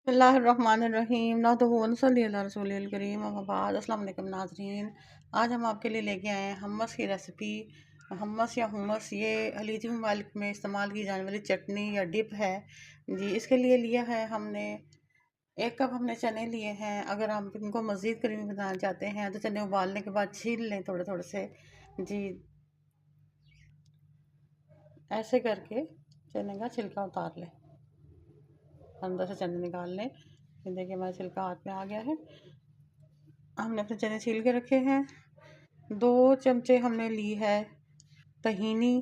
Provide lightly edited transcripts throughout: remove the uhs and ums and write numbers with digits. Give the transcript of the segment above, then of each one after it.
बिस्मिल्लाहिर्रहमानिर्रहीम नहमदुहु सल्ली अला रसूलिल करीम अम्मा बाद। अस्सलाम वालेकुम नाज़रीन, आज हम आपके लिए लेके आए हैं हमस की रेसिपी। हमस या हुमस ये खलीजी ममालिक में इस्तेमाल की जाने वाली चटनी या डिप है जी। इसके लिए लिया है हमने 1 कप हमने चने लिए हैं। अगर आप इनको मज़ीद क्रीमी बनाना चाहते हैं तो चने उबालने के बाद छील लें थोड़े थोड़े से जी। ऐसे करके चने का छिलका उतार लें, अंदर से चने निकाल लें। ये देखिए हमारा छिलका हाथ में आ गया है। हमने अपने चने छील के रखे हैं। 2 चमचे हमने ली है तहीनी।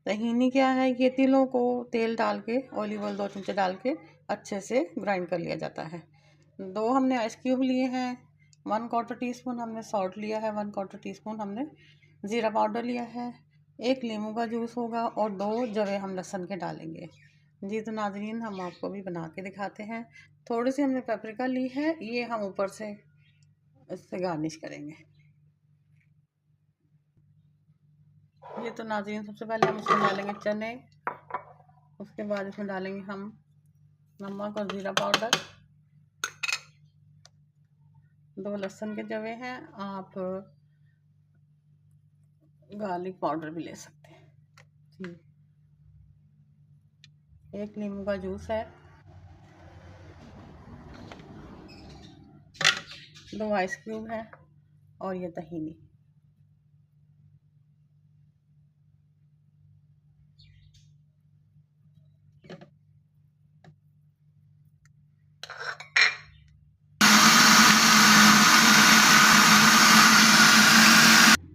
तहीनी क्या है, ये तिलों को तेल डाल के ऑलिव ऑयल 2 चमचे डाल के अच्छे से ग्राइंड कर लिया जाता है। 2 हमने आइस क्यूब लिए हैं। 1/4 टीस्पून हमने सॉल्ट लिया है। 1/4 टीस्पून हमने ज़ीरा पाउडर लिया है। 1 नींबू का जूस होगा और 2 जवे हम लहसुन के डालेंगे जी। तो नाज़रीन हम आपको भी बना के दिखाते हैं। थोड़ी सी हमने पेपरिका ली है, ये हम ऊपर से इससे गार्निश करेंगे। ये तो नाज़रीन सबसे पहले हम इसमें डालेंगे चने, उसके बाद इसमें डालेंगे हम नमक और ज़ीरा पाउडर। 2 लहसुन के जवे हैं, आप गार्लिक पाउडर भी ले सकते हैं जी। 1 नींबू का जूस है। 2 आइस क्यूब है और ये तहीनी।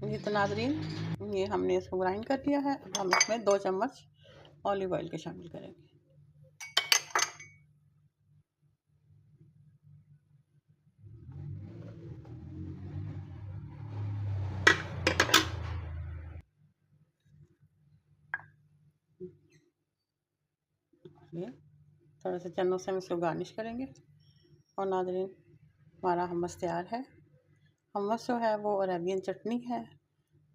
ये तो नाज़रीन ये हमने इसको ग्राइंड कर दिया है। अब हम इसमें 2 चम्मच ऑलिव ऑयल के शामिल करेंगे। ये थोड़े से चनों से हम इसको गार्निश करेंगे और नाज़रीन हमारा हमस तैयार है। हमस जो है वो अरेबियन चटनी है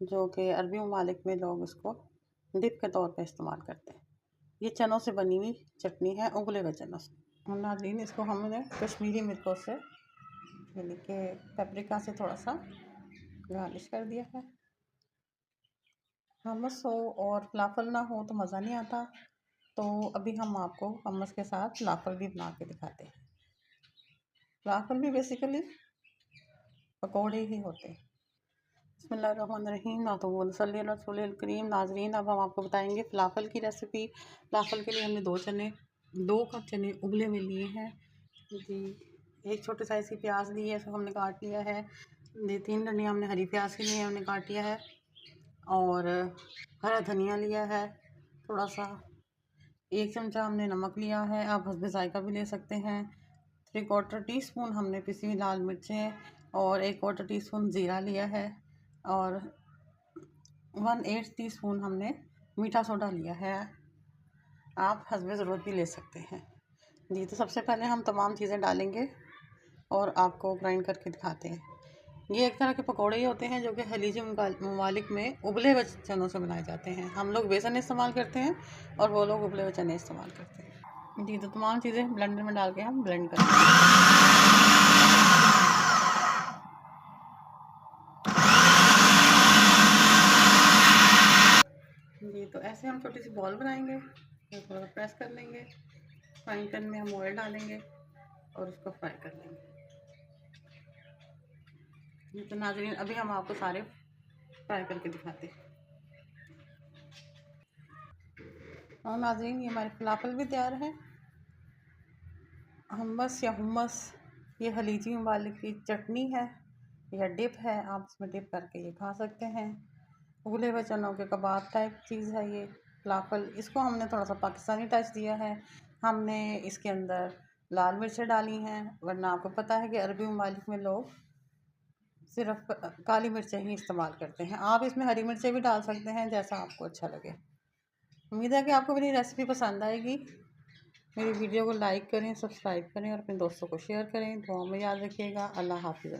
जो कि अरबी ममालिक में लोग इसको डिप के तौर पे इस्तेमाल करते हैं। ये चनों से बनी हुई चटनी है, उबले हुए चनों से। और नाज़रीन इसको हमने कश्मीरी मिर्चों से यानी कि पेपरिका से थोड़ा सा गार्निश कर दिया है। हमस हो और फलाफल ना हो तो मज़ा नहीं आता, तो अभी हम आपको हमस के साथ फलाफल भी बना के दिखाते हैं। फलाफल भी बेसिकली पकौड़े ही होते हैं। बिस्मिल्लाहिर्रहमानिर्रहीम सल्ली अला रसूलिल करीम। नाज़रीन अब हम आपको बताएंगे फ़लाफ़ल की रेसिपी। फ़लाफ़ल के लिए हमने 2 कप चने उबले हुए लिए हैं जी। 1 छोटे साइज़ की प्याज ली है, इसको हमने काट लिया है जी। 3 डंडियाँ हमने हरी प्याज के लिए हमने काट लिया है और हरा धनिया लिया है थोड़ा सा। 1 चमचा हमने नमक लिया है, आप हस्बे ज़ायक़ा भी ले सकते हैं। 3/4 टीस्पून हमने पिसी हुई लाल मिर्चें और 1/4 टीस्पून ज़ीरा लिया है और 1/8 टीस्पून हमने मीठा सोडा लिया है, आप हस्बे ज़रूरत भी ले सकते हैं जी। तो सबसे पहले हम तमाम चीज़ें डालेंगे और आपको ग्राइंड करके दिखाते हैं। ये एक तरह के पकौड़े ही होते हैं जो कि खलीजी ममालिक में उबले हुए चनों से बनाए जाते हैं। हम लोग बेसन इस्तेमाल करते हैं और वो लोग उबले हुए चने इस्तेमाल करते हैं जी। तो तमाम चीज़ें ब्लेंडर में डाल के हम ब्लेंड करते हैं जी। तो ऐसे हम छोटी सी बॉल बनाएंगे, थोड़ा प्रेस कर लेंगे। फ्राइंग पैन में हम ऑयल डालेंगे और उसको फ्राई कर लेंगे। तो नाज़रीन अभी हम आपको सारे फ्राई करके दिखाते हैं। और नाज़रीन ये हमारे फलाफल भी तैयार है। हमस या हुमस ये खलीजी ममालिक की चटनी है या डिप है, आप इसमें डिप करके ये खा सकते हैं। उबले हुए चनों के कबाब टाइप चीज़ है ये फलाफल। इसको हमने थोड़ा सा पाकिस्तानी टच दिया है। हमने इसके अंदर लाल मिर्चें डाली हैं, वरना आपको पता है कि अरबी ममालिक में लोग सिर्फ काली मिर्चें ही इस्तेमाल करते हैं। आप इसमें हरी मिर्चें भी डाल सकते हैं, जैसा आपको अच्छा लगे। उम्मीद है कि आपको मेरी रेसिपी पसंद आएगी। मेरी वीडियो को लाइक करें, सब्सक्राइब करें और अपने दोस्तों को शेयर करें। दुआ में याद रखिएगा। अल्लाह हाफ़िज़।